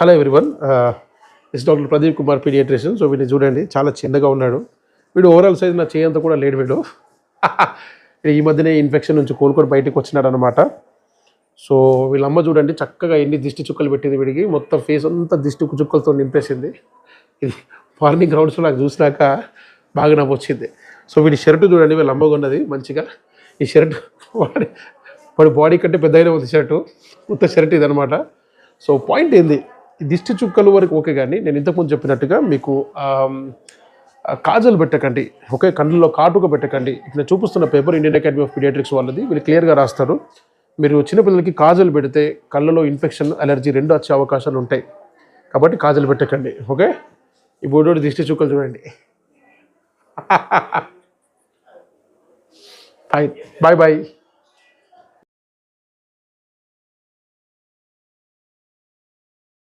Hello everyone, is doctor Pradeep Kumar paediatrician. So వీడిని చూడండి, చాలా చిన్నగా ఉన్నాడు వీడు. ఓవరాల్ సైజ్ నా చేయంత కూడా లేడు వీడు. ఈ మధ్యనే ఇన్ఫెక్షన్ నుంచి కోలుకొని బయటకు వచ్చినాడు అనమాట. సో వీళ్ళమ్మ చూడండి చక్కగా ఎన్ని దిష్టి చుక్కలు పెట్టింది వీడికి. మొత్తం ఫేస్ అంతా దిష్టి చుక్కలతో నింపేసింది. ఇది మార్నింగ్ రౌండ్స్లో నాకు చూసినాక బాగా నవ్వు వచ్చింది. సో వీడి షర్టు చూడండి, వీళ్ళ అమ్మ కొన్నది మంచిగా. ఈ షర్ట్ వాడి బాడీ కంటే పెద్దగానే ఉంది షర్టు, కొత్త షర్ట్ ఇదనమాట. సో పాయింట్ ఏంది, ఈ దిష్టి చుక్కలు వరకు ఓకే, కానీ నేను ఇంతకుముందు చెప్పినట్టుగా మీకు కాజల్ పెట్టకండి, ఓకే, కళ్ళల్లో కాటుక పెట్టకండి. ఇక్కడ చూపిస్తున్న paper Indian Academy of Paediatrics వాళ్ళది. వీళ్ళు క్లియర్గా రాస్తారు, మీరు చిన్నపిల్లలకి కాజల్ పెడితే కళ్ళలో ఇన్ఫెక్షన్, అలర్జీ రెండు వచ్చే అవకాశాలు ఉంటాయి. కాబట్టి కాజల్ పెట్టకండి, ఓకే. ఈ బోర్డు దిష్టి చుక్కలు చూడండి. Bye bye.